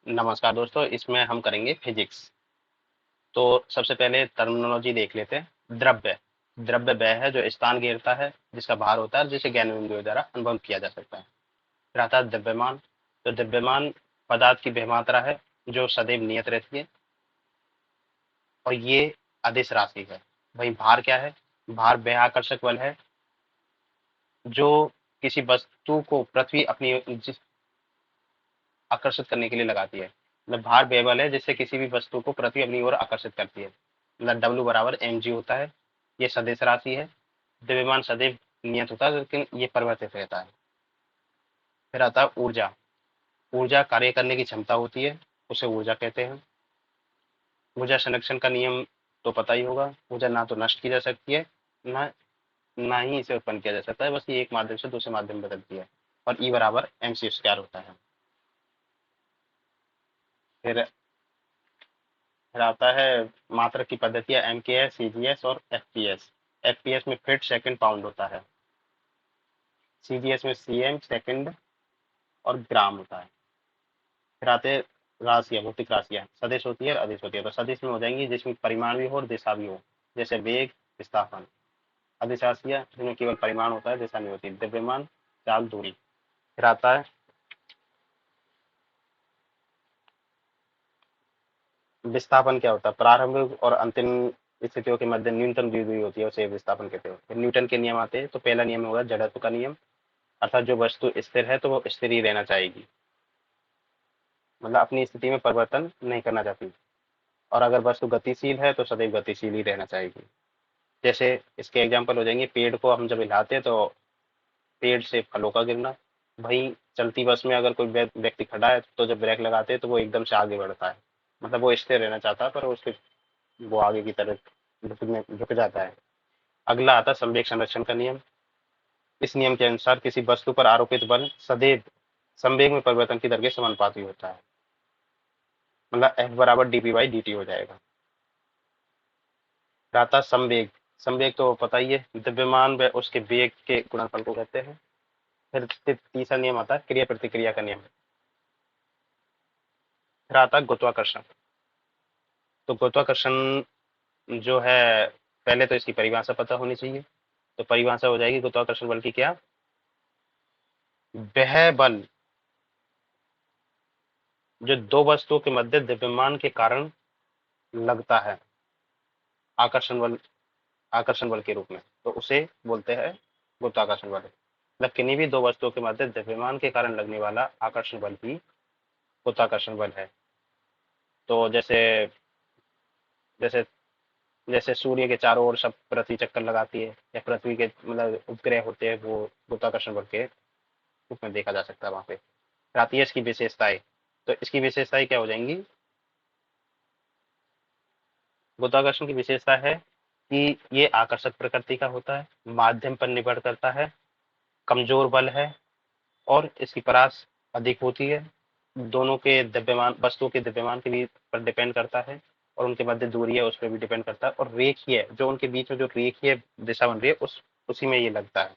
नमस्कार दोस्तों, इसमें हम करेंगे फिजिक्स। तो सबसे पहले टर्मिनोलॉजी देख लेते हैं। द्रव्य द्रव्य वह है जो स्थान घेरता है, जिसका भार होता है, जिसे ज्ञान इंद्रियों द्वारा अनुभव किया जा सकता है। फिर आता है द्रव्यमान। तो द्रव्यमान पदार्थ की वह मात्रा है जो सदैव नियत रहती है, और ये अदिश राशि है। वही भार क्या है? भार वह आकर्षक बल है जो किसी वस्तु को पृथ्वी अपनी जिस आकर्षित करने के लिए लगाती है। मतलब भार वह बल है जिससे किसी भी वस्तु को पृथ्वी अपनी ओर आकर्षित करती है। मतलब डब्ल्यू बराबर एम जी होता है। ये सदिश राशि है। द्रव्यमान सदैव नियत होता है, लेकिन ये परिवर्तित रहता है। फिर आता है ऊर्जा। ऊर्जा कार्य करने की क्षमता होती है, उसे ऊर्जा कहते हैं। ऊर्जा संरक्षण का नियम तो पता ही होगा। ऊर्जा ना तो नष्ट की जा सकती है, ना ना ही इसे उत्पन्न किया जा सकता है। बस ये एक माध्यम से दूसरे माध्यम में बदलती है। और ई बराबर एम सी स्क्वायर होता है। फिर फिर आता है मात्रक की पद्धतियां एम के एस, सी जी एस और F P S. F P S में फीट सेकंड पाउंड होता है। सी जी एस में सी एम सेकंड और ग्राम होता है। फिर आते हैं राशियां, भौतिक राशियां। सदिश होती है और अदिश होती है। तो सदिश में हो जाएंगी जिसमें परिमाण भी हो और दिशा भी हो, जैसे वेग, विस्थापन। अदिश राशियां जिनमें केवल परिमाण होता है, दिशा नहीं होती। द्रव्यमान, चाल, दूरी। फिर आता है विस्थापन। क्या होता है? प्रारंभिक और अंतिम स्थितियों के मध्य न्यूनतम दूरी होती है, उसे विस्थापन कहते हैं। फिर न्यूटन के नियम आते हैं। तो पहला नियम होगा जड़त्व का नियम, अर्थात जो वस्तु स्थिर है तो वो स्थिर ही रहना चाहेगी। मतलब अपनी स्थिति में परिवर्तन नहीं करना चाहती। और अगर वस्तु गतिशील है तो सदैव गतिशील ही रहना चाहेगी। जैसे इसके एग्जाम्पल हो जाएंगे, पेड़ को हम जब हिलाते हैं तो पेड़ से फलों का गिरना। वहीं चलती बस में अगर कोई व्यक्ति खड़ा है तो जब ब्रेक लगाते हैं तो वो एकदम से आगे बढ़ता है। मतलब वो स्थिर रहना चाहता है, पर उसके वो आगे की तरफ झुक जाता है। अगला आता है संवेग संरक्षण का नियम। इस नियम के अनुसार किसी वस्तु पर आरोपित बल सदैव संवेग में परिवर्तन की दर के समानुपाती होता है। मतलब एफ बराबर D P by D T हो जाएगा। आता संवेग। संवेग तो पता ही है, द्रव्यमान व उसके वेग के गुणनफल को कहते हैं। फिर तीसरा नियम आता है क्रिया प्रतिक्रिया का नियम। फिर आता है गुरुत्वाकर्षण। तो गुरुत्वाकर्षण जो है, पहले तो इसकी परिभाषा पता होनी चाहिए। तो परिभाषा हो जाएगी गुरुत्वाकर्षण बल की क्या? वह बल जो दो वस्तुओं के मध्य द्रव्यमान के कारण लगता है आकर्षण बल, आकर्षण बल के रूप में, तो उसे बोलते हैं गुरुत्वाकर्षण बल। मतलब किन्हीं भी दो वस्तुओं के मध्य द्रव्यमान के कारण लगने वाला आकर्षण बल ही गुरुत्वाकर्षण बल है। तो जैसे जैसे जैसे सूर्य के चारों ओर सब पृथ्वी चक्कर लगाती है, या पृथ्वी के मतलब उपग्रह होते हैं, वो गुरुत्वाकर्षण बल के रूप में देखा जा सकता है वहां पे। आती है इसकी विशेषताएं। तो इसकी विशेषताएं क्या हो जाएंगी? गुरुत्वाकर्षण की विशेषता है कि ये आकर्षक प्रकृति का होता है, माध्यम पर निर्भर करता है, कमजोर बल है, और इसकी परास अधिक होती है। दोनों के द्रव्यमान, वस्तुओं के द्रव्यमान के भी पर डिपेंड करता है, और उनके मध्य दूरी है उस पर भी डिपेंड करता है, और रेखीय जो उनके बीच में जो रेखीय दिशा बन रही है उसी में ये लगता है।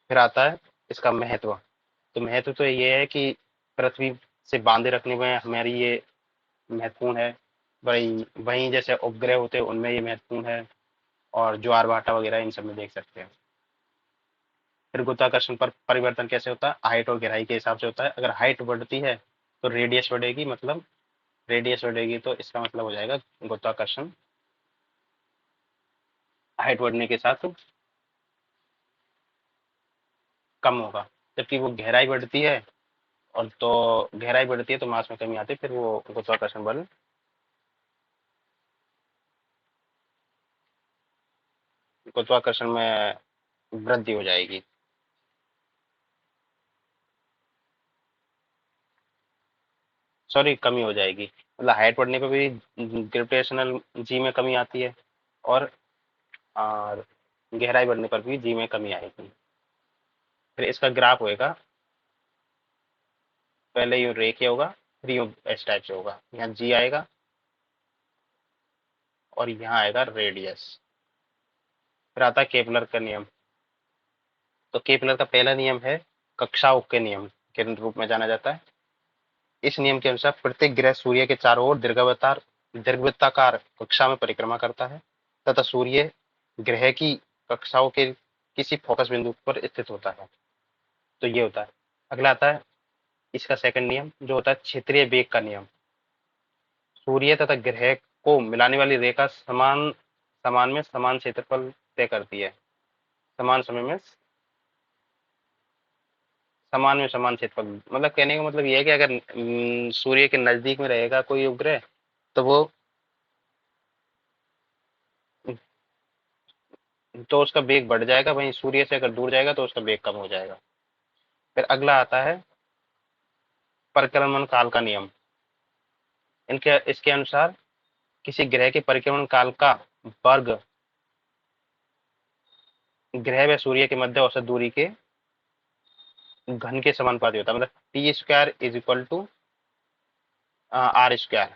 फिर आता है इसका महत्व। तो महत्व तो ये है कि पृथ्वी से बांधे रखने में हमारी ये महत्वपूर्ण है। वही वहीं जैसे उपग्रह होते हैं उनमें ये महत्वपूर्ण है, और ज्वार भाटा वगैरह इन सब में देख सकते हैं। फिर गुरुत्वाकर्षण पर परिवर्तन कैसे होता है? हाइट और गहराई के हिसाब से होता है। अगर हाइट बढ़ती है तो रेडियस बढ़ेगी, मतलब रेडियस बढ़ेगी तो इसका मतलब हो जाएगा गुरुत्वाकर्षण हाइट बढ़ने के साथ कम होगा। जबकि वो गहराई बढ़ती है, और तो गहराई बढ़ती है तो मास में कमी आती है, फिर वो गुरुत्वाकर्षण बल गुरुत्वाकर्षण में वृद्धि हो जाएगी। सॉरी, कमी हो जाएगी। मतलब हाइट बढ़ने पर भी ग्रेविटेशनल जी में कमी आती है, और और गहराई बढ़ने पर भी जी में कमी आएगी। फिर इसका ग्राफ होएगा, पहले यूं रेखीय होगा, फिर यूं एस टाइप से होगा। यहाँ जी आएगा और यहाँ आएगा रेडियस। फिर आता है केपलर का नियम। तो केपलर का पहला नियम है कक्षाओं के नियम के रूप में जाना जाता है। इस नियम के अनुसार प्रत्येक ग्रह सूर्य के चारों ओर दीर्घवृत्ताकार कक्षा में परिक्रमा करता है तथा सूर्य ग्रह की कक्षाओं के किसी फोकस बिंदु पर स्थित होता है। तो ये होता है। अगला आता है इसका सेकंड नियम जो होता है क्षेत्रीय वेग का नियम। सूर्य तथा ग्रह को मिलाने वाली रेखा समान समान में समान क्षेत्रफल तय करती है। समान समय में समान क्षेत्रफल मतलब कहने का मतलब ये है कि अगर सूर्य के नजदीक में रहेगा कोई उपग्रह तो उसका वेग बढ़ जाएगा, वहीं सूर्य से अगर दूर जाएगा तो उसका वेग कम हो जाएगा। फिर अगला आता है परिक्रमण काल का नियम। इनके इसके अनुसार किसी ग्रह के परिक्रमण काल का वर्ग ग्रह व सूर्य के मध्य औसत दूरी के घन के समानुपाती होता है। मतलब T square is equal to R square,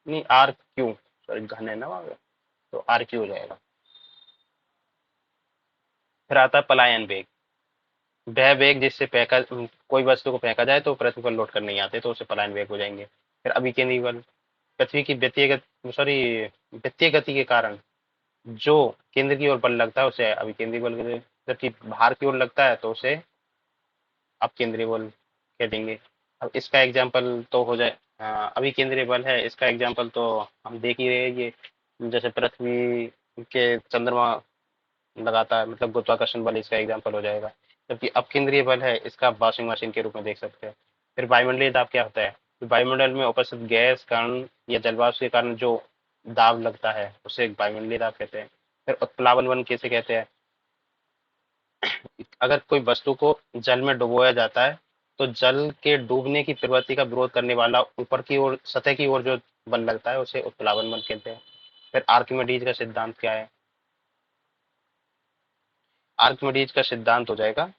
नहीं आर क्यू, सॉरी घन है ना वहां पे, तो आर क्यू हो जाएगा। फिर आता है पलायन वेग। वह वेग जिससे फेंका कोई वस्तु को फेंका जाए तो पृथ्वी पर लौट कर नहीं आते तो उसे पलायन वेग हो जाएंगे। फिर अभिकेंद्री बल, पृथ्वी की वृत्तीय गति के कारण जो केंद्र की ओर बल लगता है उसे अभिकेंद्री बल कहते हैं, जबकि बाहर की ओर लगता है तो उसे अपकेंद्री बल कह देंगे। अब इसका एग्जाम्पल तो हो जाए, अभिकेंद्री बल है, इसका एग्जाम्पल तो हम देख ही रहे हैं। ये जैसे पृथ्वी के चंद्रमा लगाता है, मतलब गुरुत्वाकर्षण बल इसका एग्जाम्पल हो जाएगा। जबकि अपकेंद्रीय बल है इसका आप वॉशिंग मशीन के रूप में देख सकते हैं। फिर वायुमंडलीय दाब क्या होता है? तो वायुमंडल में उपस्थित गैस कारण या जलवायु के कारण जो दाब लगता है उसे वायुमंडलीय दाब कहते हैं। फिर उत्प्लावन बल किसे कहते हैं? अगर कोई वस्तु को जल में डुबोया जाता है तो जल के डूबने की प्रवृत्ति का विरोध करने वाला ऊपर की ओर सतह की ओर जो बल लगता है उसे उत्प्लावन बल कहते हैं। फिर आर्किमिडीज का सिद्धांत क्या है? आर्किमिडीज का सिद्धांत हो जाएगा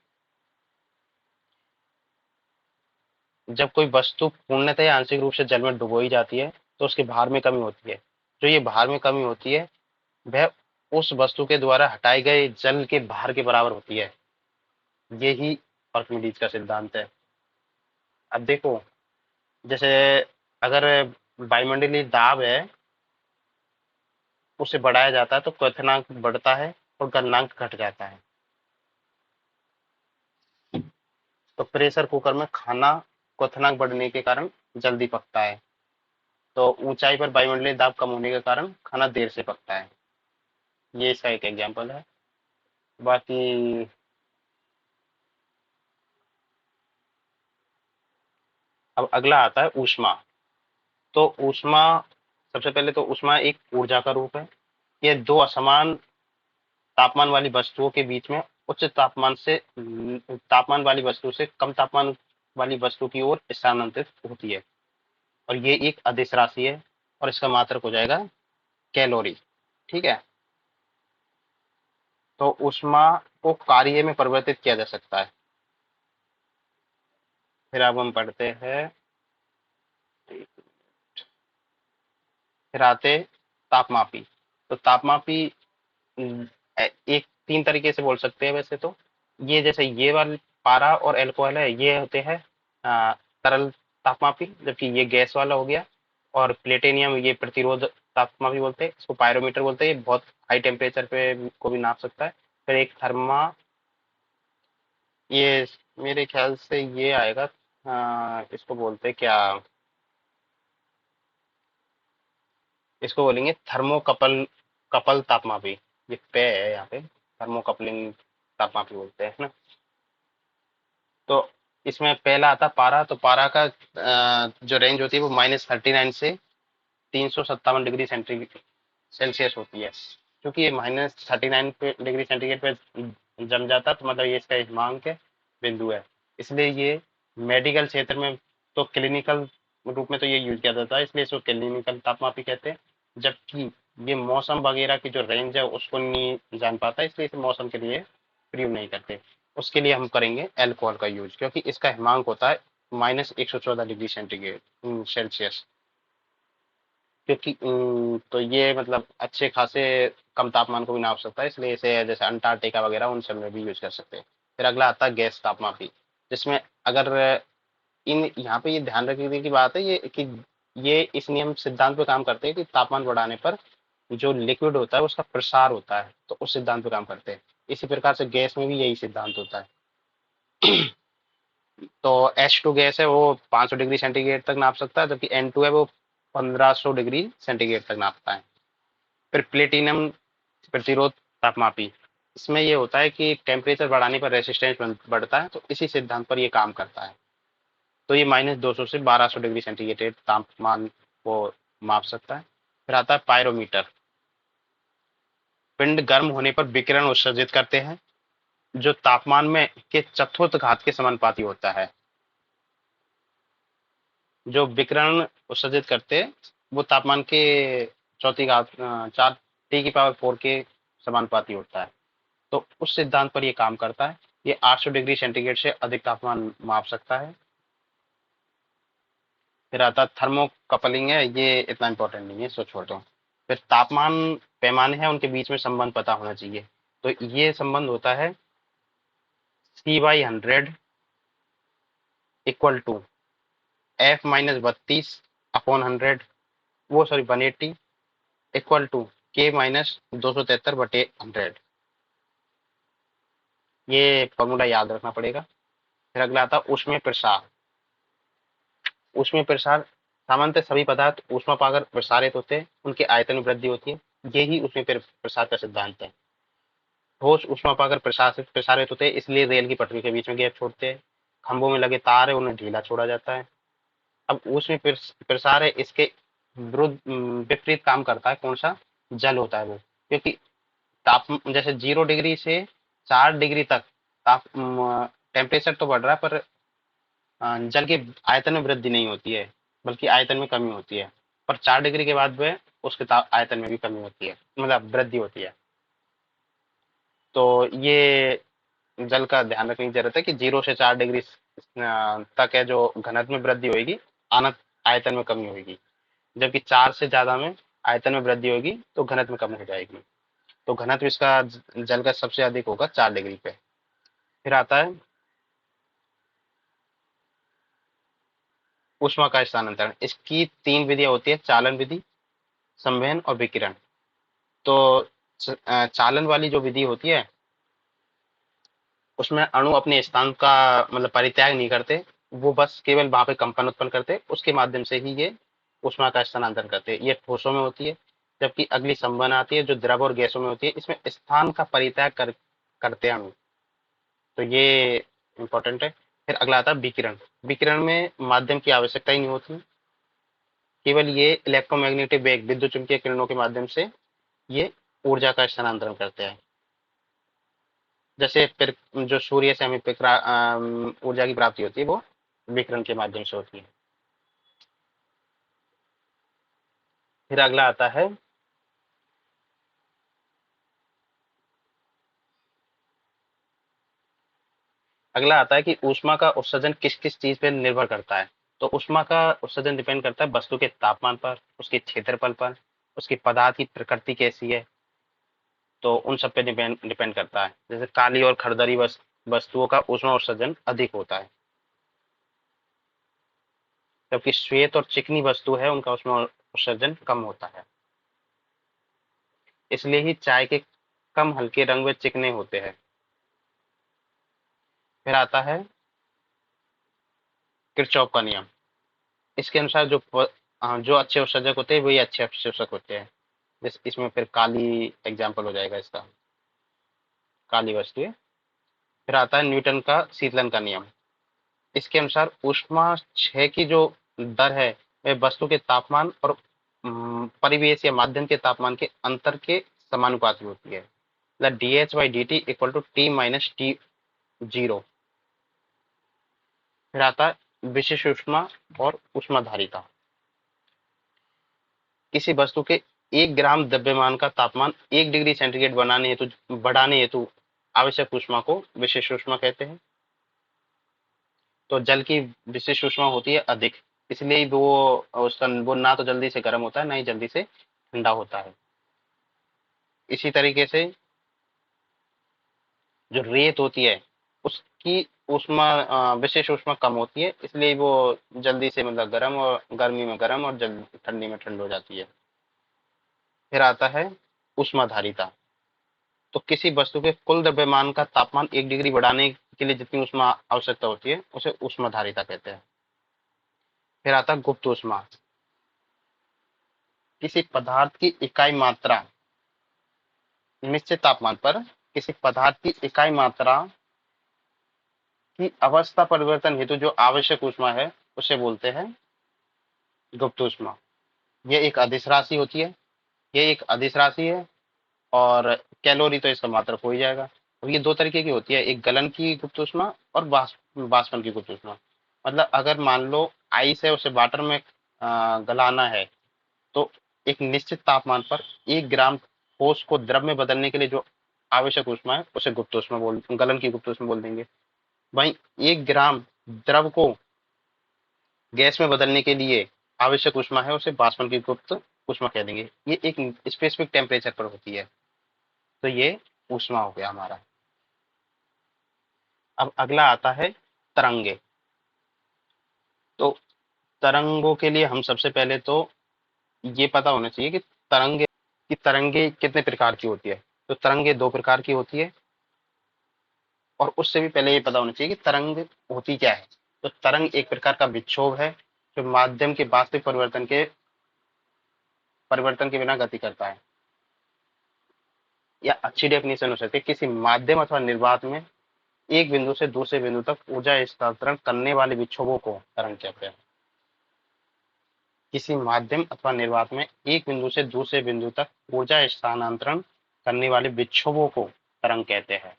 जब कोई वस्तु पूर्णतः या आंशिक रूप से जल में डुबोई जाती है तो उसके भार में कमी होती है। जो ये भार में कमी होती है वह उस वस्तु के द्वारा हटाए गए जल के भार के बराबर होती है। यही आर्किमिडीज का सिद्धांत है। अब देखो, जैसे अगर वायुमंडलीय दाब है उसे बढ़ाया जाता है तो क्वथनांक बढ़ता है और गलनांक घट जाता है। तो प्रेशर कुकर में खाना क्वथनांक बढ़ने के कारण जल्दी पकता है, तो ऊंचाई पर वायुमंडलीय दाब कम होने के कारण खाना देर से पकता है। ये इसका एक एग्जाम्पल है। बाकी अब अगला आता है ऊष्मा। तो ऊष्मा, सबसे पहले तो ऊष्मा एक ऊर्जा का रूप है। ये दो असमान तापमान वाली वस्तुओं के बीच में उच्च तापमान वाली वस्तु से कम तापमान वाली वस्तु की ओर स्थानांतरित होती है और ये एक अदिश राशि है और इसका मात्रक हो जाएगा कैलोरी। ठीक है। तो ऊष्मा को कार्य में परिवर्तित किया जा सकता है। फिर अब हम पढ़ते हैं, फिर आते तापमापी। तो तापमापी एक तीन तरीके से बोल सकते हैं वैसे तो। ये जैसे ये वाले पारा और एल्कोहल है ये होते हैं अ, तरल तापमापी, जबकि ये गैस वाला हो गया। और प्लेटिनियम ये प्रतिरोध तापमापी बोलते हैं, इसको पायरोमीटर बोलते हैं। ये बहुत हाई टेम्परेचर पे को भी नाप सकता है। फिर एक थर्मा, ये मेरे ख्याल से ये आएगा, इसको बोलते हैं क्या, इसको बोलेंगे थर्मोकपल कपल तापमापी। ये पे है यहाँ पे, थर्मोकपलिंग तापमापी बोलते हैं ना। तो इसमें पहला आता पारा। तो पारा का जो रेंज होती है वो -39 से 357 डिग्री सेंटीग्रेड सेल्सियस होती है। क्योंकि ये -39 डिग्री सेंटीग्रेड पे जम जाता है तो मतलब ये इसका हिमांक बिंदु है। इसलिए ये मेडिकल क्षेत्र में तो क्लिनिकल रूप में तो ये यूज किया जाता है, इसलिए इसको क्लिनिकल तापमापी कहते हैं। जबकि ये मौसम वगैरह की जो रेंज है उसको नहीं जान पाता, इसलिए इसे मौसम के लिए प्रयोग नहीं करते। उसके लिए हम करेंगे एल्कोहल का यूज, क्योंकि इसका हिमांक होता है -114 डिग्री सेल्सियस। क्योंकि तो ये मतलब अच्छे खासे कम तापमान को भी नाप सकता है, इसलिए इसे जैसे अंटार्कटिका वगैरह उन सब में भी यूज कर सकते हैं। फिर अगला आता है गैस तापमापी, जिसमें अगर इन यहाँ पे ये ध्यान रखने की बात है ये कि ये इस नियम सिद्धांत पे काम करते हैं कि तापमान बढ़ाने पर जो लिक्विड होता है उसका प्रसार होता है, तो उस सिद्धांत पे काम करते हैं। इसी प्रकार से गैस में भी यही सिद्धांत होता है। तो H2 गैस है वो 500 डिग्री सेंटीग्रेड तक नाप सकता है, जबकि N2 है वो 1500 डिग्री सेंटीग्रेड तक नापता है। फिर प्लेटिनम प्रतिरोध तापमापी, इसमें ये होता है कि टेम्परेचर बढ़ाने पर रेसिस्टेंस बढ़ता है, तो इसी सिद्धांत पर ये काम करता है। तो ये -200 से 1200 डिग्री सेंटीग्रेड तापमान को माप सकता है। फिर आता है पायरोमीटर, पिंड गर्म होने पर विकिरण उत्सर्जित करते हैं जो तापमान में के चतुर्थ घात के समानुपाती होता है। जो विकिरण उत्सर्जित करते हैं वो तापमान के चौथी घात 4T⁴ के समानुपाती होता है, तो उस सिद्धांत पर ये काम करता है। ये 800 डिग्री सेंटीग्रेड से अधिक तापमान माप सकता है। फिर आता है थर्मोकपलिंग है, ये इतना इंपॉर्टेंट नहीं है, इसको छोड़ दो। फिर तापमान पैमाने हैं उनके बीच में संबंध पता होना चाहिए, तो ये संबंध होता है C/100 इक्वल टू F-32/100 वो सॉरी 180 इक्वल टू K-273/100। ये फॉर्मूला याद रखना पड़ेगा। फिर अगला आता है ऊष्मीय प्रसार। ऊष्मीय प्रसार, सामान्यतः सभी पदार्थ ऊष्मा पाकर प्रसारित होते हैं, उनके आयतन में वृद्धि होती है, यही ऊष्मीय प्रसार का सिद्धांत है। ठोस ऊष्मा पाकर प्रसारित होते हैं, इसलिए रेल की पटरी के बीच में गैप छोड़ते हैं। खंभों में लगे तार है उन्हें ढीला छोड़ा जाता है। अब ऊष्मीय प्रसार है, इसके विपरीत काम करता है कौन सा, जल होता है वो, क्योंकि ताप जैसे 0 डिग्री से 4 डिग्री तक ताप टेम्परेचर तो बढ़ रहा है, पर जल के आयतन में वृद्धि नहीं होती है, बल्कि आयतन में कमी होती है। पर 4 डिग्री के बाद वह उसके आयतन में भी कमी होती है, मतलब वृद्धि होती है। तो ये जल का ध्यान रखने की जरूरत है कि 0 से 4 डिग्री तक है जो घनत्व में वृद्धि होगी, आनत आयतन में कमी होगी, जबकि 4 से ज्यादा में आयतन में वृद्धि होगी तो घनत्व में कम हो जाएगी। तो घनत्व इसका जल का सबसे अधिक होगा 4 डिग्री पे। फिर आता है ऊष्मा का स्थानांतरण। इसकी 3 विधियां होती है, चालन विधि, संवहन और विकिरण। तो चालन वाली जो विधि होती है उसमें अणु अपने स्थान का मतलब परित्याग नहीं करते, वो बस केवल वहां पे कंपन उत्पन्न करते, उसके माध्यम से ही ये ऊष्मा का स्थानांतरण करते हैं। ये ठोसों में होती है, जबकि अगली संवहन आती है जो द्रव और गैसों में होती है, इसमें स्थान का परित्याग करते हैं अणु, तो ये इंपॉर्टेंट है। फिर अगला आता है विकिरण। विकिरण में माध्यम की आवश्यकता ही नहीं होती, केवल ये इलेक्ट्रोमैग्नेटिक वेग विद्युत चुंबकीय किरणों के माध्यम से ये ऊर्जा का स्थानांतरण करते हैं। जैसे फिर जो सूर्य से हमें ऊर्जा की प्राप्ति होती है वो विकिरण के माध्यम से होती है। फिर अगला आता है कि ऊष्मा का उत्सर्जन किस किस चीज पर निर्भर करता है। तो ऊष्मा का उत्सर्जन डिपेंड करता है वस्तु के तापमान पर, उसके क्षेत्रफल पर, उसके पदार्थ की प्रकृति कैसी है, तो उन सब पे डिपेंड डिपेंड करता है। जैसे काली और खरदरी वस्तुओं का ऊष्मा उत्सर्जन अधिक होता है, जबकि श्वेत और चिकनी वस्तु है उनका ऊष्मा उत्सर्जन कम होता है। इसलिए ही चाय के कम हल्के रंग व चिकने होते हैं। फिर आता है किरचॉफ का नियम। इसके अनुसार जो अच्छे उत्सर्जक होते हैं वही अच्छे अवशोषक होते हैं। इसमें फिर काली एग्जाम्पल हो जाएगा इसका, काली वस्तु है। फिर आता है न्यूटन का शीतलन का नियम। इसके अनुसार ऊष्मा क्षय की जो दर है वह वस्तु के तापमान और परिवेश या माध्यम के तापमान के अंतर के समानुपाती होती है। मतलब dH/dt इक्वल टू T-T0। फिर आता है विशिष्ट ऊष्मा और ऊष्माधारिता। किसी वस्तु के 1 ग्राम द्रव्यमान का तापमान 1 डिग्री सेंटीग्रेड बढ़ाने हेतु आवश्यक ऊष्मा को विशिष्ट ऊष्मा कहते हैं। तो जल की विशिष्ट ऊष्मा होती है अधिक, इसलिए वो ना तो जल्दी से गर्म होता है ना ही जल्दी से ठंडा होता है। इसी तरीके से जो रेत होती है उसकी विशेष ऊष्मा कम होती है, इसलिए वो जल्दी से मतलब गर्म, और गर्मी में गर्म और जल्दी ठंडी में ठंड हो जाती है। फिर आता है ऊष्माधारिता। तो किसी वस्तु के कुल द्रव्यमान का तापमान 1 डिग्री बढ़ाने के लिए जितनी ऊष्मा आवश्यकता होती है उसे ऊष्माधारिता कहते हैं। फिर आता है गुप्त ऊष्मा। किसी पदार्थ की इकाई मात्रा निश्चित तापमान पर किसी पदार्थ की इकाई मात्रा की अवस्था परिवर्तन हेतु जो आवश्यक ऊष्मा है उसे बोलते हैं गुप्त ऊष्मा। यह एक अदिश राशि होती है। यह एक अदिश राशि है, और कैलोरी तो इसका मात्रक हो ही जाएगा। अब ये दो तरीके की होती है, एक गलन की गुप्त ऊष्मा और बाष्पन की गुप्त ऊष्मा। मतलब अगर मान लो आइस है, उसे वाटर में गलाना है, तो एक निश्चित तापमान पर 1 ग्राम ठोस को द्रव में बदलने के लिए जो आवश्यक ऊष्मा है उसे गुप्त ऊष्मा गलन की गुप्त ऊष्मा बोल देंगे। वहीं 1 ग्राम द्रव को गैस में बदलने के लिए आवश्यक ऊष्मा है उसे बाष्पन की गुप्त ऊष्मा कह देंगे। ये एक स्पेसिफिक टेम्परेचर पर होती है। तो ये ऊष्मा हो गया हमारा। अब अगला आता है तरंगे। तो तरंगों के लिए हम सबसे पहले तो ये पता होना चाहिए कि तरंगे कितने प्रकार की होती है। तो तरंगे 2 प्रकार की होती है, और उससे भी पहले ये पता होना चाहिए कि तरंग होती क्या है। तो तरंग एक प्रकार का विक्षोभ है जो माध्यम के वास्तविक परिवर्तन के बिना गति करता है। या अच्छी डेफिनेशन हो सकती है, किसी माध्यम अथवा निर्वात में एक बिंदु से दूसरे बिंदु तक ऊर्जा स्थानांतरण करने वाले विक्षोभों को तरंग कहते हैं। किसी माध्यम अथवा निर्वात में एक बिंदु से दूसरे बिंदु तक ऊर्जा स्थानांतरण करने वाले विक्षोभों को तरंग कहते हैं।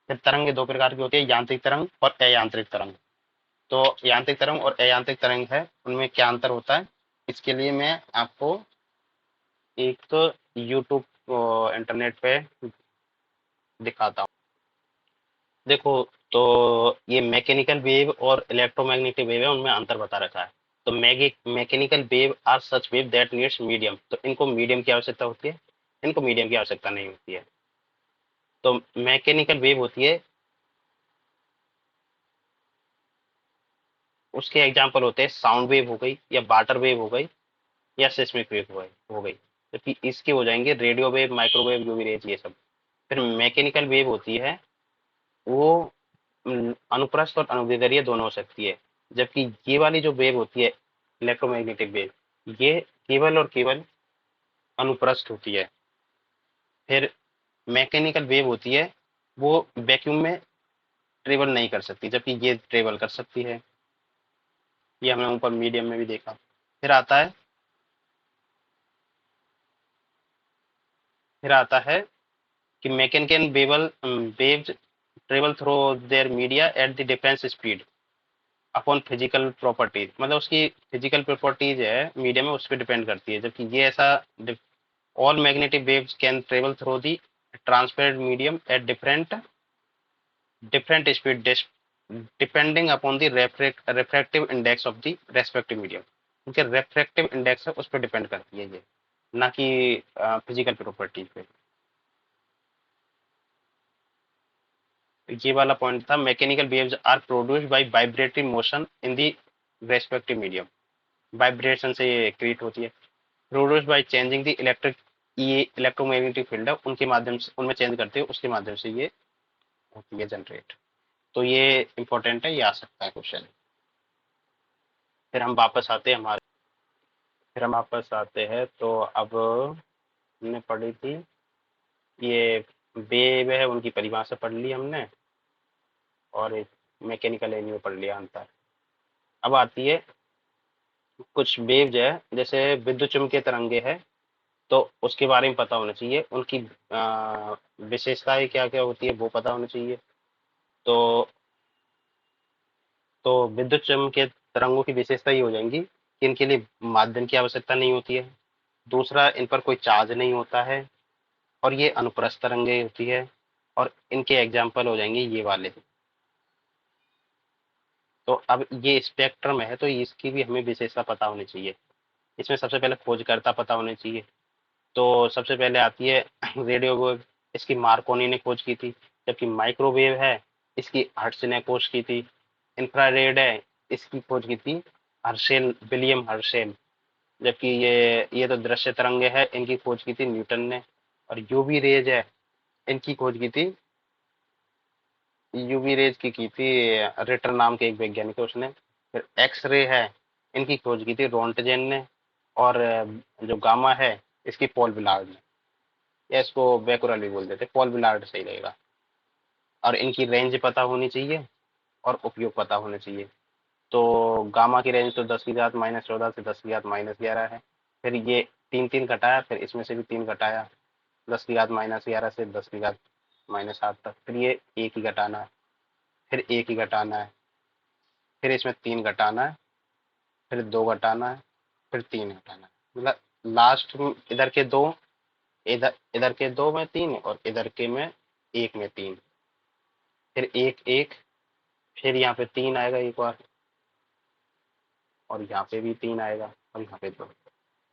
फिर तरंग 2 प्रकार की होती है, यांत्रिक तरंग और अयांत्रिक तरंग। तो यांत्रिक तरंग और अयांत्रिक तरंग है, उनमें क्या अंतर होता है, इसके लिए मैं आपको एक तो यूट्यूब इंटरनेट पे दिखाता हूँ। देखो, तो ये मैकेनिकल वेव और इलेक्ट्रोमैग्नेटिक वेव है, उनमें अंतर बता रखा है। तो mechanical wave are such wave that needs medium. तो इनको मीडियम की आवश्यकता होती है, इनको मीडियम की आवश्यकता नहीं होती है। तो मैकेनिकल वेव होती है, उसके एग्जाम्पल होते हैं साउंड वेव हो गई, या वाटर वेव हो गई, या सिस्मिक वेव हो गई। जबकि इसके हो जाएंगे radio wave, microwave, UV rays, ये सब। फिर मैकेनिकल वेव होती है, वो अनुप्रस्थ और अनुदैर्ध्य दोनों हो सकती है। जबकि ये वाली जो वेव होती है, इलेक्ट्रोमैग्नेटिक वेव, ये केवल और केवल अनुप्रस्थ होती है। फिर मैकेनिकल वेव होती है, वो वैक्यूम में ट्रेवल नहीं कर सकती, जबकि ये ट्रेवल कर सकती है। ये हमने ऊपर मीडियम में भी देखा। फिर आता है कि mechanical waves travel through their media at the difference speed upon physical properties. मतलब उसकी फिजिकल प्रॉपर्टीज है मीडियम में, उस पर डिपेंड करती है। जबकि ये ऐसा, all magnetic waves can travel through the transparent medium at different different speed depending upon the refractive index of the respective medium. उनके रिफ्रैक्टिव इंडेक्स है उस पर डिपेंड करती है ये, ना कि फिजिकल प्रॉपर्टीज पे। ये वाला पॉइंट था, mechanical waves are produced by vibratory motion in the respective medium. Vibration से ये क्रिएट होती है। प्रोड्यूस्ड बाय चेंजिंग द ये इलेक्ट्रोमैग्नेटिक फील्ड है, उनके माध्यम से, उनमें चेंज करते हैं, उसके माध्यम से ये होती है जनरेट। तो ये इंपॉर्टेंट है, ये आ सकता है क्वेश्चन। फिर हम वापस आते हैं हमारे फिर हम वापस आते हैं, तो अब हमने पढ़ी थी ये वेव है, उनकी परिभाषा पढ़ ली हमने, और एक मैकेनिकल एनर्जी पढ़ लिया अंतर। अब आती है कुछ वेव्स है, जैसे विद्युत चुम्बकीय तरंगे है, तो उसके बारे में पता होना चाहिए। उनकी विशेषताएं क्या क्या होती है वो पता होना चाहिए। तो तो विद्युत चुम्बकीय तरंगों की विशेषता ये हो जाएंगी कि इनके लिए माध्यम की आवश्यकता नहीं होती है। दूसरा, इन पर कोई चार्ज नहीं होता है, और ये अनुप्रस्थ तरंगे होती है, और इनके एग्जाम्पल हो जाएंगे ये वाले। तो अब ये स्पेक्ट्रम है, तो इसकी भी हमें विशेषता पता होनी चाहिए। इसमें सबसे पहले खोजकर्ता पता होने चाहिए। तो सबसे पहले आती है रेडियो वेव। इसकी मार्कोनी ने खोज की थी। जबकि माइक्रोवेव है, इसकी हर्ट्ज ने खोज की थी। इंफ्रारेड है, इसकी खोज की थी हर्शेल, विलियम हर्शेल। जबकि ये तो दृश्य तरंगे है, इनकी खोज की थी न्यूटन ने। और यूवी रेज है, इनकी खोज की थी, यूवी रेज की थी रिटर नाम के एक वैज्ञानिक है उसने। फिर एक्स रे है, इनकी खोज की थी रोंटगेन ने। और जो गामा है, इसकी पॉल बिलार्ड ने, या इसको बेकुरल भी बोल देते, पॉल बिलार्ड सही रहेगा। और इनकी रेंज पता होनी चाहिए और उपयोग पता होने चाहिए। तो गामा की रेंज तो 10⁻⁻14 से 10⁻⁻11 है। फिर ये तीन तीन घटाया, फिर इसमें से भी तीन घटाया, 10⁻⁻11 से 10⁻⁻8 तक। फिर ये एक ही घटाना है, फिर एक ही घटाना है, फिर इसमें तीन घटाना है, फिर दो घटाना है, फिर तीन घटाना है। मतलब लास्ट इधर के दो, इधर इधर के दो में तीन, और इधर के में एक में तीन, फिर एक एक, फिर यहाँ पे तीन आएगा एक बार, और यहाँ पे भी तीन आएगा, और यहाँ पे दो।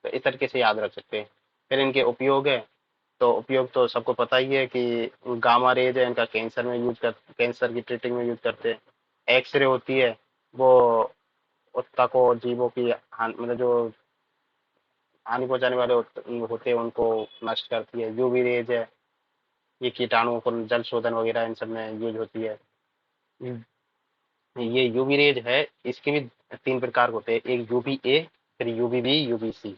तो इस तरीके से याद रख सकते हैं। फिर इनके उपयोग है, तो उपयोग तो सबको पता ही है कि गामा रेज है, इनका कैंसर में यूज कर, कैंसर की ट्रीटिंग में यूज करते हैं। एक्सरे होती है, वो उत्तक को, जीवों की मतलब जो हानि पहुंचाने वाले होते हैं उनको नष्ट करती है। यूवी रेज है, ये कीटाणुओं को जल शोधन वगैरह इन सब में यूज होती है। ये यूवी रेज है, इसके भी तीन प्रकार होते हैं, एक यूवी ए, फिर यूवी बी, यूवी सी।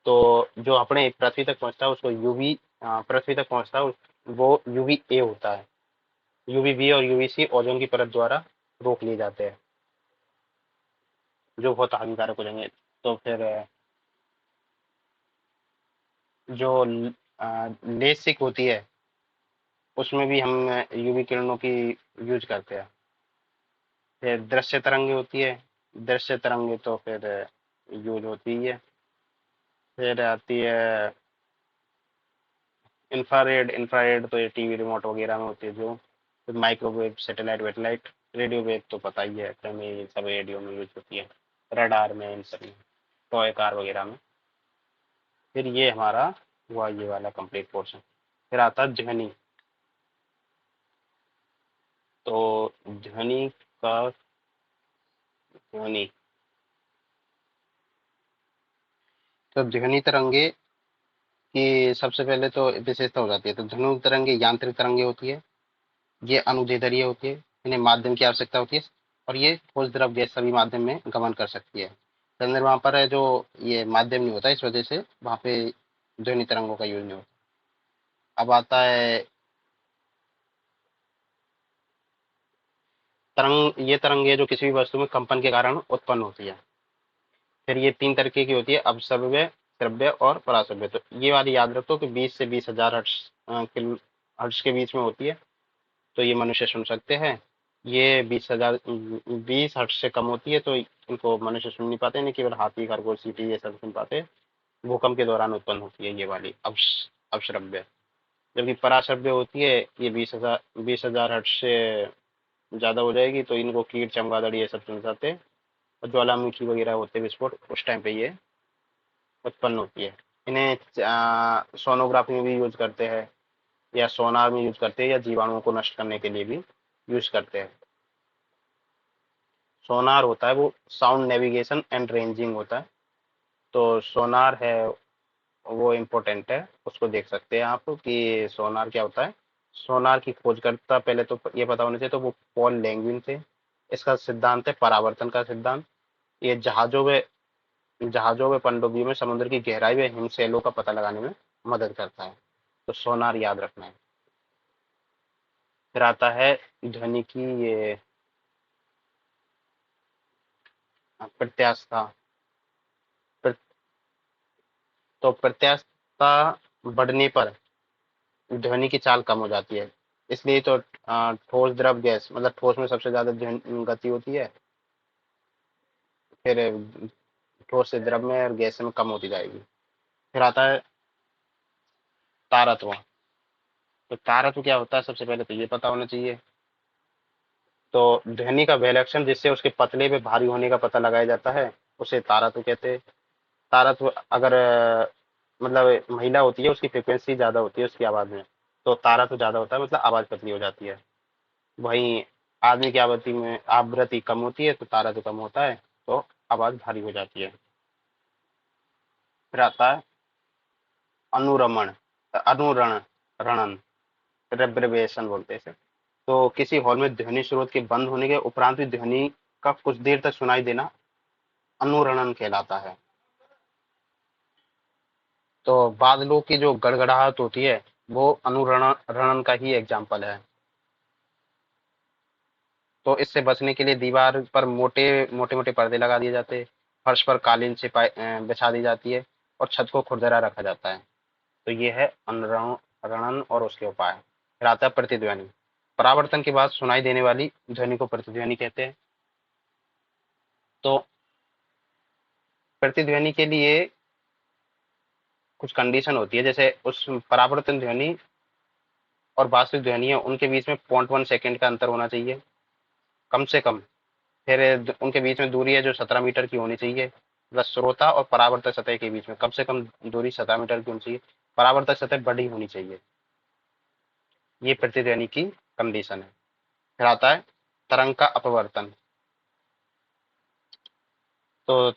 तो जो अपने पृथ्वी तक पहुंचता है उसको यूवी, पृथ्वी तक पहुंचता है वो यूवी ए होता है। यूवी बी और यूवी सी ओजोन की परत द्वारा रोक लिए जाते हैं, जो बहुत हानिकारक हो जाएंगे। तो फिर जो लेसिक होती है, उसमें भी हम यूवी किरणों की यूज करते हैं। फिर दृश्य तरंगे होती है, दृश्य तरंगे तो फिर यूज होती ही है। फिर आती है इंफ्रारेड, इंफ्रारेड तो ये टीवी रिमोट वगैरह में होती है जो। फिर माइक्रोवेव, सैटेलाइट, वेटेलाइट। रेडियो वेव तो पता ही है, हमें ये सब रेडियो में यूज होती है, रडार में, इन सब में, टॉय कार वगैरह में। फिर ये हमारा हुआ ये वाला कंप्लीट पोर्शन। फिर आता है ध्वनि। तो ध्वनि का, ध्वनि, तो ध्वनि तरंगे की सबसे पहले तो विशेषता हो जाती है। तो ध्वनि तरंगे यांत्रिक तरंगे होती है, ये अनुदैर्ध्य होती है, इन्हें माध्यम की आवश्यकता होती है, और ये ठोस द्रव गैस सभी माध्यम में गमन कर सकती है। चंद्रमा वहां पर है जो ये माध्यम नहीं होता, इस वजह से वहां पे ध्वनि तरंगों का यूज नहीं होता। अब आता है तरंग, ये तरंगे जो किसी भी वस्तु में कंपन के कारण उत्पन्न होती है। फिर ये तीन तरीके की होती है, अपश्रव्य, श्रव्य और पराश्रव्य। तो ये वाली याद रखो कि 20 से 20,000 हर्ट्ज, किलो हर्ट्ज के बीच में होती है, तो ये मनुष्य सुन सकते हैं। ये 20,000, 20 हर्ट्ज से कम होती है तो इनको मनुष्य सुन नहीं पाते, नहीं केवल हाथी, खरगोश, चींटी ये सब सुन पाते हैं। भूकंप के दौरान उत्पन्न होती है ये वाली अपश्रव्य। जबकि पराश्रव्य होती है, ये 20,000 हर्ट्ज से ज्यादा हो जाएगी, तो इनको कीट, चमगादड़ ये सब सुन जाते हैं। और ज्वालामुखी वगैरह होते हैं विस्फोट, उस टाइम पे ये उत्पन्न होती है। इन्हें सोनोग्राफी में भी यूज करते हैं, या सोनार में यूज करते हैं, या जीवाणुओं को नष्ट करने के लिए भी यूज करते हैं। सोनार होता है वो साउंड नेविगेशन एंड रेंजिंग होता है। तो सोनार है वो इम्पोर्टेंट है, उसको देख सकते हैं आप कि सोनार क्या होता है। सोनार की खोजकर्ता पहले तो ये पता होना चाहिए, तो वो पॉल लैंगविन थे। इसका सिद्धांत है परावर्तन का सिद्धांत। ये जहाजों व पनडुब्बियों में समुद्र की गहराई व हिमशैलों का पता लगाने में मदद करता है। तो सोनार याद रखना है। फिर आता है ध्वनि की ये प्रत्यास्थता। प्र- तो प्रत्यास्थता बढ़ने पर ध्वनि की चाल कम हो जाती है। इसलिए तो ठोस द्रव गैस, मतलब ठोस में सबसे ज्यादा गति होती है, फिर ठोस से द्रव में और गैस में कम होती जाएगी। फिर आता है तारत्व। तो तारत्व क्या होता है, सबसे पहले तो ये पता होना चाहिए। तो ध्वनि का वह लक्षण जिससे उसके पतले पे भारी होने का पता लगाया जाता है, उसे तारत्व कहते हैं। तारत्व अगर मतलब महिला होती है, उसकी फ्रिक्वेंसी ज्यादा होती है उसकी आवाज में, तो तारा तो ज्यादा होता है, मतलब आवाज पतली हो जाती है। वहीं आदमी की आवृत्ति कम होती है, तो तारा तो कम होता है, तो आवाज भारी हो जाती है। फिर आता है अनुरमण, अनुरण रणन, रेब्रेवेशन बोलते हैं इसे। तो किसी हॉल में ध्वनि स्रोत के बंद होने के उपरांत भी ध्वनि का कुछ देर तक सुनाई देना अनुरणन कहलाता है। तो बादलों की जो गड़गड़ाहट होती है, वो अनुरणन रणन का ही एग्जाम्पल है। तो इससे बचने के लिए दीवार पर मोटे मोटे मोटे पर्दे लगा दिए जाते हैं, फर्श पर कालीन बिछा दी जाती है, और छत को खुरदरा रखा जाता है। तो ये है अनुरणन और उसके उपाय। फिर आता है प्रतिध्वनि। परावर्तन के बाद सुनाई देने वाली ध्वनि को प्रतिध्वनि कहते हैं। तो प्रतिध्वनि के लिए कुछ कंडीशन होती है, जैसे उस परावर्तन ध्वनि और वास्तविक ध्वनि है उनके बीच में 0.1 सेकंड का अंतर होना चाहिए, कम से कम। फिर उनके बीच में दूरी है जो 17 मीटर की होनी चाहिए, मतलब श्रोता और परावर्तक सतह के बीच में कम से कम दूरी 17 मीटर की होनी चाहिए, परावर्तक सतह बड़ी होनी चाहिए। ये प्रतिध्वनि की कंडीशन है। फिर आता है तरंग का अपवर्तन। तो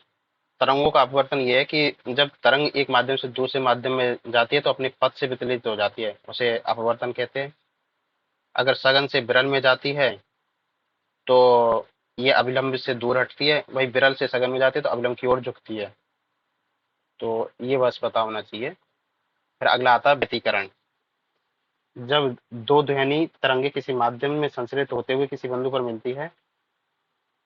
तरंगों का अपवर्तन ये है कि जब तरंग एक माध्यम से दूसरे माध्यम में जाती है तो अपने पथ से विचलित हो जाती है, उसे अपवर्तन कहते हैं। अगर सघन से विरल में जाती है तो ये अभिलंब से दूर हटती है, वही विरल से सघन में जाती है तो अभिलंब की ओर झुकती है। तो ये बस पता होना चाहिए। फिर अगला आता है व्यतिकरण। जब दो ध्वनि तरंगे किसी माध्यम में संचरित होते हुए किसी बिंदु पर मिलती है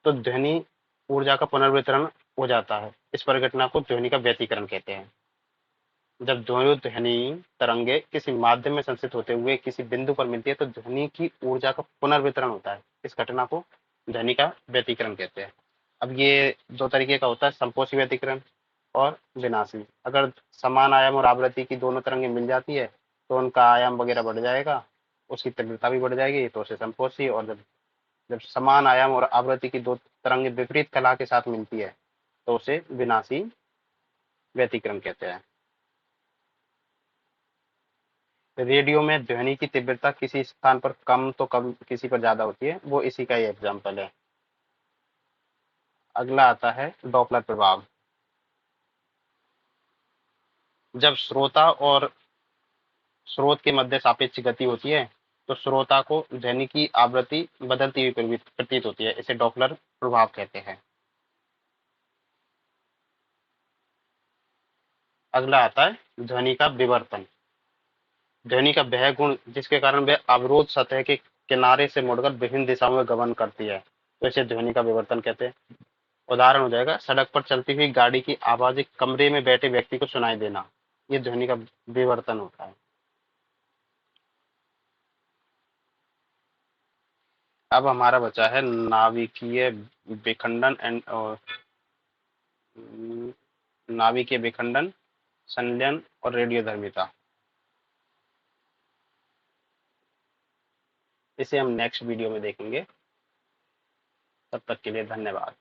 तो ध्वनि ऊर्जा का पुनर्वितरण हो जाता है। इस परिघटना को ध्वनि का व्यतिकरण कहते हैं। जब दोनों ध्वनि तरंगे किसी माध्यम में संचरित होते हुए किसी बिंदु पर मिलती है तो ध्वनि की ऊर्जा का पुनर्वितरण होता है। इस घटना को ध्वनि का व्यतिकरण कहते हैं। अब ये दो तरीके का होता है, संपोषी व्यतिकरण और विनाशी। अगर समान आयाम और आवृत्ति की दोनों तरंगें मिल जाती है तो उनका आयाम वगैरह बढ़ जाएगा, उसकी तीव्रता भी बढ़ जाएगी, तो उसे संपोषी। और जब जब समान आयाम और आवृत्ति की दो तरंगें विपरीत कला के साथ मिलती है तो उसे विनाशी व्यतिकरण कहते हैं। रेडियो में ध्वनि की तीव्रता किसी स्थान पर कम तो कम किसी पर ज्यादा होती है, वो इसी का ही एग्जाम्पल है। अगला आता है डॉपलर प्रभाव। जब श्रोता और स्रोत के मध्य सापेक्ष गति होती है तो श्रोता को ध्वनि की आवृत्ति बदलती हुई प्रतीत होती है, इसे डॉपलर प्रभाव कहते हैं। अगला आता है ध्वनि का विवर्तन। ध्वनि का वह गुण जिसके कारण वह अवरोध सतह के किनारे से मुड़कर विभिन्न दिशाओं में गमन करती है, तो इसे ध्वनि का विवर्तन कहते हैं। उदाहरण हो जाएगा सड़क पर चलती हुई गाड़ी की आवाज एक कमरे में बैठे व्यक्ति को सुनाई देना, ये ध्वनि का विवर्तन होता है। अब हमारा बचा है नाभिकीय विखंडन एंड नाभिकीय विखंडन, संलयन और रेडियोधर्मिता। इसे हम नेक्स्ट वीडियो में देखेंगे। तब तक के लिए धन्यवाद।